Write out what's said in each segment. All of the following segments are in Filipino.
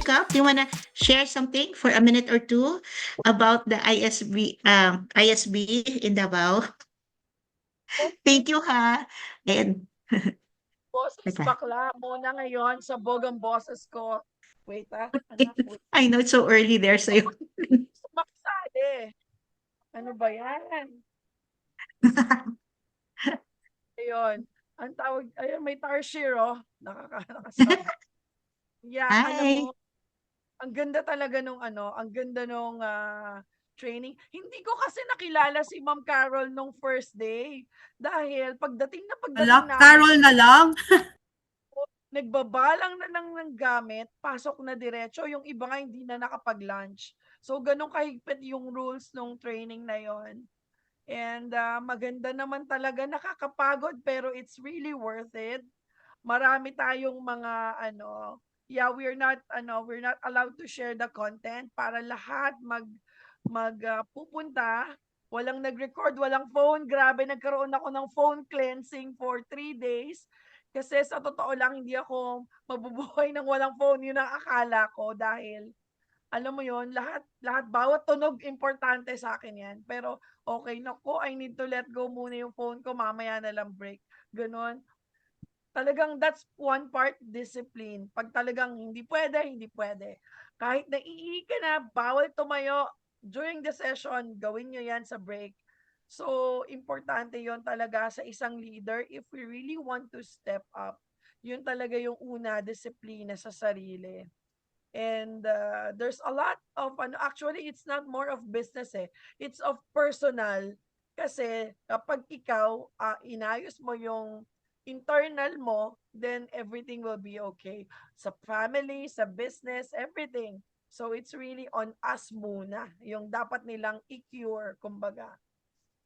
Cup, do you want to share something for a minute or two about the ISB in Davao? Okay. Thank you, ha. And, Boses teka. bakla muna ngayon sa bogang boses ko. Wait anak, wait. I know it's so early there sa'yo. Sumaksali. Ano ba yan? Ayun. Ang tawag, ayun, may tarsier, oh. Nakakasab. Yeah, alam mo, Hi. ang ganda talaga nung ang ganda nung training. Hindi ko kasi nakilala si Ma'am Carol nung first day. Dahil Hala, pagdating namin, Carol na lang. nagbabalang na lang ng gamit, pasok na diretso, yung iba nga hindi na nakapag-lunch. So, ganun kahigpit yung rules nung training na yon. And maganda naman talaga, nakakapagod pero it's really worth it. Marami tayong mga yeah, we're not allowed to share the content para lahat pupunta. Walang nag-record, walang phone. Grabe, nagkaroon ako ng phone cleansing for 3 days. Kasi sa totoo lang, hindi ako mabubuhay ng walang phone. Yun ang akala ko dahil alam mo yon, lahat bawat tunog importante sa akin yan. Pero okay na ko, I need to let go muna yung phone ko, mamaya na lang break. Ganon. Talagang that's one part, discipline. Pag talagang hindi pwede, hindi pwede. Kahit naiihi ka na, bawal tumayo during the session, gawin nyo yan sa break. So, importante yon talaga sa isang leader if we really want to step up. Yun talaga yung una, disiplina sa sarili. And there's a lot of, actually, it's not more of business eh. It's of personal. Kasi kapag ikaw, inayos mo yung internal mo, then everything will be okay. Sa family, sa business, everything. So it's really on us muna, yung dapat nilang i-cure, kumbaga.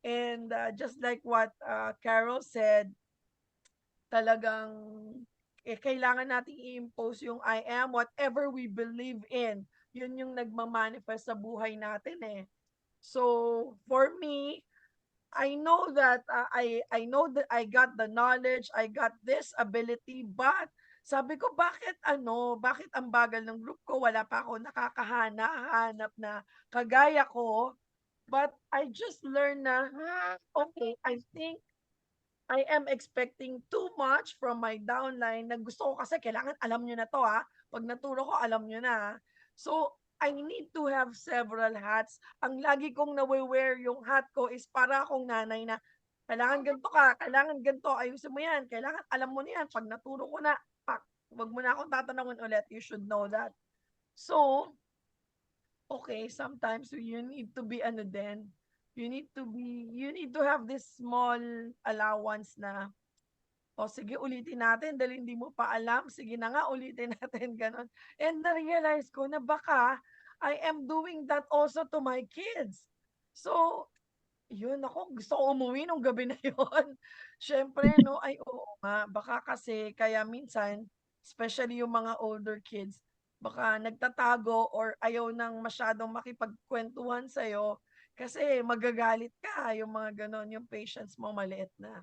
And just like what Carol said, talagang kailangan nating i-impose yung I am, whatever we believe in. Yun yung nagmamanifest sa buhay natin eh. So, for me, I know that I know that I got the knowledge, I got this ability, but sabi ko bakit ang bagal ng group ko, wala pa ako nakakahanap na kagaya ko. But I just learned na okay, I think I am expecting too much from my downline na gusto ko kasi kailangan alam nyo na to pag naturo ko alam nyo na. So I need to have several hats. Ang lagi kong nawe-wear yung hat ko is para akong nanay na kailangan ganito ka, kailangan ganito, ayusin mo yan, kailangan alam mo na yan, pag naturo ko na, pak, wag mo na akong tatanungin ulit, you should know that. So, okay, sometimes you need to be you need to have this small allowance na, o sige, ulitin natin dahil hindi mo pa alam. Sige na nga, ulitin natin, ganon. And na-realize ko na baka I am doing that also to my kids. So, yun, ako, gusto ko umuwi nung gabi na yun. Siyempre, no, ay oo nga, baka kasi, kaya minsan, especially yung mga older kids, baka nagtatago or ayaw nang masyadong makipagkwentuhan sa'yo kasi magagalit ka, yung mga ganon, yung patience mo maliit na.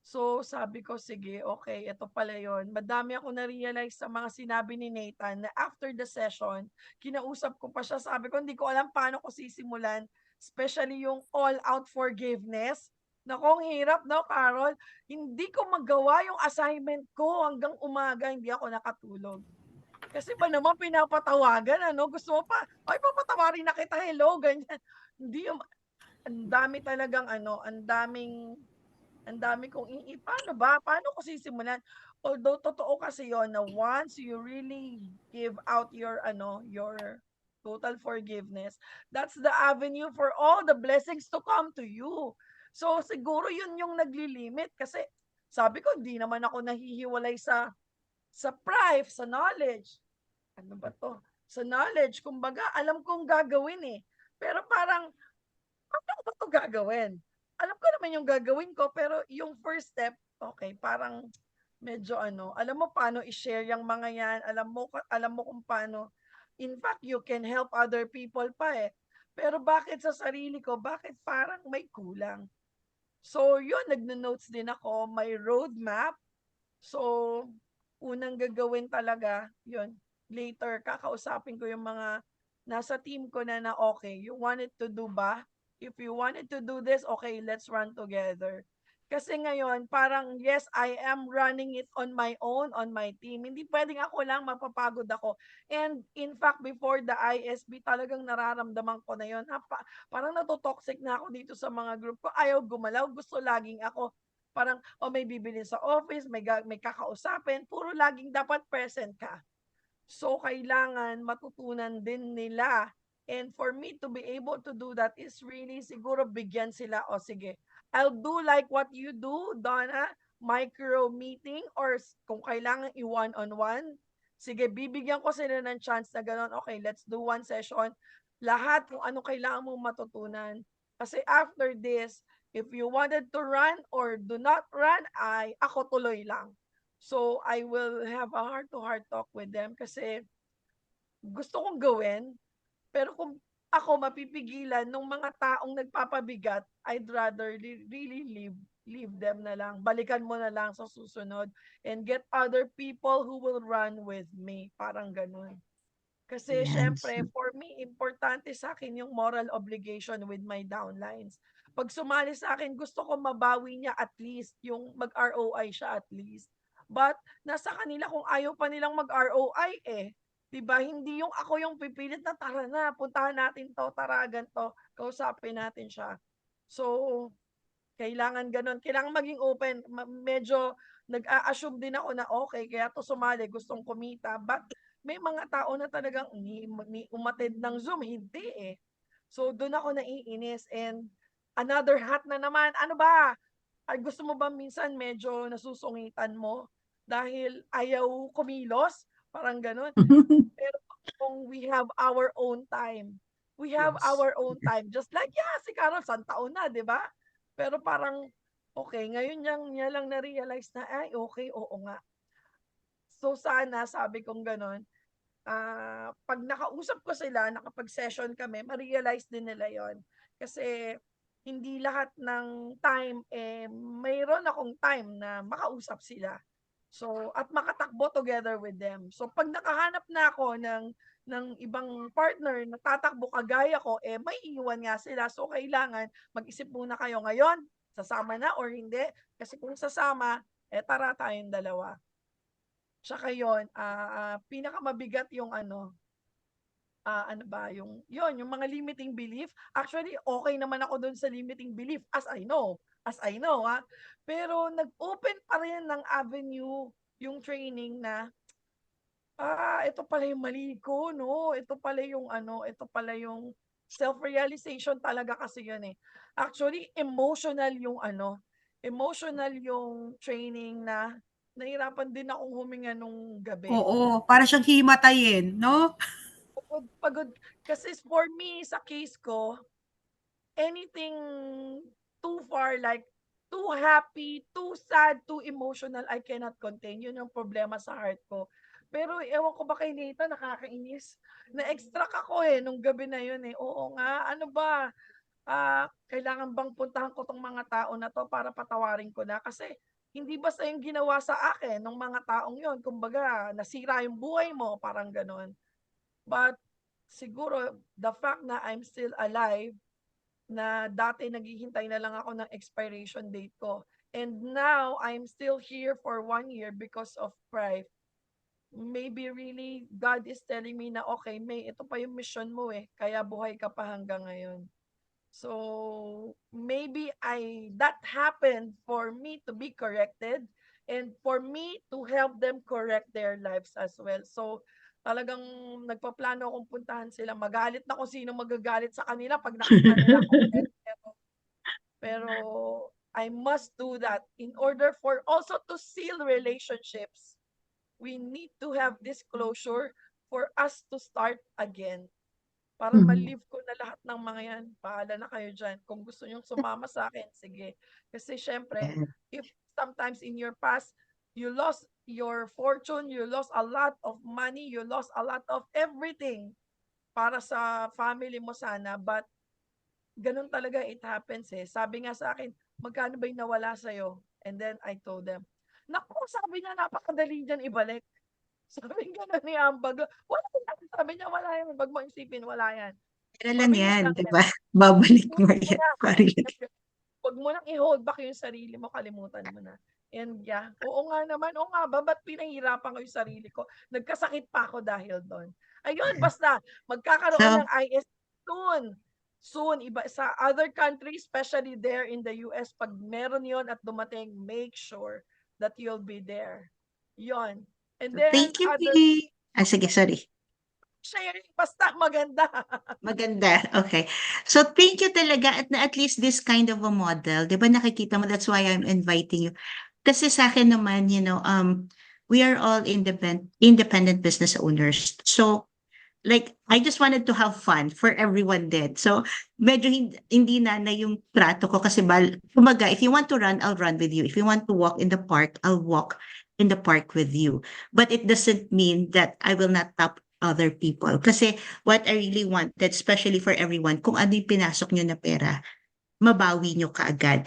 So, sabi ko, sige, okay, ito pala yun. Madami ako na-realize sa mga sinabi ni Nathan na after the session, kinausap ko pa siya, sabi ko, hindi ko alam paano ko sisimulan, especially yung all-out forgiveness. Naku, ang hirap, no, Carol? Hindi ko magawa yung assignment ko hanggang umaga, hindi ako nakatulog. Kasi ba naman pinapatawagan, Gusto mo pa, ay, papatawarin na kita, hello, ganyan. Hindi, ang dami talagang, ang dami kong paano ko sisimulan? Although totoo kasi yon na once you really give out your total forgiveness, that's the avenue for all the blessings to come to you. So siguro yun yung naglilimit kasi sabi ko hindi naman ako nahihiwalay sa pride, sa knowledge. Ano ba to? Sa knowledge, kumbaga alam kong gagawin eh. Pero parang paano ko ba to gagawin? Alam ko naman yung gagawin ko, pero yung first step, okay, parang medyo alam mo paano i-share yung mga yan, alam mo kung paano. In fact, you can help other people pa eh. Pero bakit sa sarili ko, bakit parang may kulang? So, yun, nagna-notes din ako, may roadmap. So, unang gagawin talaga, yun, later kakausapin ko yung mga nasa team ko na okay, you wanted to do ba? If you wanted to do this, okay, let's run together. Kasi ngayon, parang yes, I am running it on my own, on my team. Hindi pwedeng ako lang, mapapagod ako. And in fact, before the ISB, talagang nararamdaman ko na yun. Parang natotoxic na ako dito sa mga group ko. Ayaw gumalaw, gusto laging ako. Parang, may bibili sa office, may kakausapin, puro laging dapat present ka. So, kailangan matutunan din nila. And for me to be able to do that is really siguro bigyan sila, o sige, I'll do like what you do, Donna, micro meeting, or kung kailangan i-one-on-one, sige, bibigyan ko sila ng chance na gano'n, okay, let's do one session. Lahat kung ano kailangan mong matutunan. Kasi after this, if you wanted to run or do not run, ako tuloy lang. So, I will have a heart-to-heart talk with them kasi gusto kong gawin, pero kung ako mapipigilan ng mga taong nagpapabigat, I'd rather really leave them na lang. Balikan mo na lang sa susunod and get other people who will run with me. Parang ganun. Kasi Yes. syempre, for me, importante sa akin yung moral obligation with my downlines. Pag sumali sa akin, gusto ko mabawi niya at least, yung mag-ROI siya at least. But nasa kanila kung ayaw pa nilang mag-ROI eh. 'Di ba? Hindi yung ako yung pipilit na tara na, puntahan natin 'to, tara ganito, kausapin natin siya. So, kailangan gano'n, kailangan maging open. Medyo nag-a-assume din ako na okay, kaya 'to sumali, gustong kumita. But may mga tao na talagang ni umattend ng Zoom, hindi eh. So, do'n ako naiinis and another hat na naman, ano ba? Ay, gusto mo ba minsan medyo nasusungitan mo dahil ayaw kumilos? Parang gano'n. Pero kung we have Yes. our own time. Just like, yeah, si Carol, taon na, di ba? Pero parang, okay, ngayon niya lang na-realize na, ay, okay, oo nga. So sana, sabi kong gano'n, 'pag nakausap ko sila, nakapag-session kami, ma-realize din nila yon. Kasi hindi lahat ng time, mayroon akong time na makausap sila. So, at makatakbo together with them. So, 'pag nakahanap na ako ng ibang partner na tatakbo kagaya ko, may iiwan nga sila. So, kailangan mag-isip muna kayo ngayon, sasama na or hindi. Kasi kung sasama, tara tayong dalawa. Tsaka yun, pinakamabigat yung ano, ano ba, yung mga limiting belief. Actually, okay naman ako dun sa limiting belief as I know, pero nag-open pa rin ng avenue yung training na, ito pala yung mali ko 'no, ito pala yung ano, ito pala yung self-realization talaga kasi yun, eh. Actually, emotional yung training na nahirapan din akong huminga nung gabi. Oo, para siyang himatayin, 'no? Pagod kasi for me sa case ko, anything too far, like too happy, too sad, too emotional, I cannot contain. Yun yung problema sa heart ko. Pero ewan ko ba kay Nathan, nakakainis. Na-extract ako nung gabi na yun eh. Oo nga, ano ba? Kailangan bang puntahan ko tong mga tao na to para patawarin ko na? Kasi hindi basta yung ginawa sa akin ng mga taong yon. Kumbaga, nasira yung buhay mo, parang ganon. But siguro the fact na I'm still alive, na dati naghihintay na lang ako ng expiration date ko. And now I'm still here for 1 year because of pride. Maybe really God is telling me na okay, May, ito pa yung mission mo kaya buhay ka pa hanggang ngayon. So maybe that happened for me to be corrected and for me to help them correct their lives as well. So talagang nagpaplano akong puntahan sila. Magalit na kung sino magagalit sa kanila pag nakita nila ako ulit. Pero I must do that in order for also to seal relationships. We need to have this closure for us to start again. Para Mhm. ma-leave ko na lahat ng mga yan, bahala na kayo diyan. Kung gusto niyong sumama sa akin, sige. Kasi siyempre, Yes. if sometimes in your past, you lost your fortune, you lost a lot of money, you lost a lot of everything para sa family mo sana, but ganun talaga it happens Sabi nga sa akin, magkano ba yung nawala sa'yo? And then I told them, naku, sabi niya napakadali diyan ibalik. Sabi gano'n ni Ambag, wala yan. Sabi niya, wala yan. Wag mo isipin, wala yan. Pera lang Mabilis yan, lang di yan. ba? Babalik mo Kalimutan mo yan. na. Sorry. Wag mo nang i-hold back yung sarili mo, kalimutan mo na. And yeah, oo nga naman, oo nga ba, ba't pinahirapan ko yung sarili ko? Nagkasakit pa ako dahil doon. Ayun, basta, magkakaroon So, ng IS soon. Soon, iba sa other countries, especially there in the US, pag meron yon at dumating, make sure that you'll be there. Yon. And then, thank you, other P. Sige, sorry. sharing, basta maganda. Maganda. Okay. So thank you talaga at least this kind of a model, 'di ba nakikita mo, that's why I'm inviting you. Kasi sa akin naman, we are all independent business owners. So like I just wanted to have fun for everyone din. So medyo hindi na yung trato ko kasi kumbaga, if you want to run, I'll run with you. If you want to walk in the park, I'll walk in the park with you. But it doesn't mean that I will not tap other people. Kasi what I really wanted, especially for everyone, kung ano yung pinasok nyo na pera, mabawi nyo kaagad.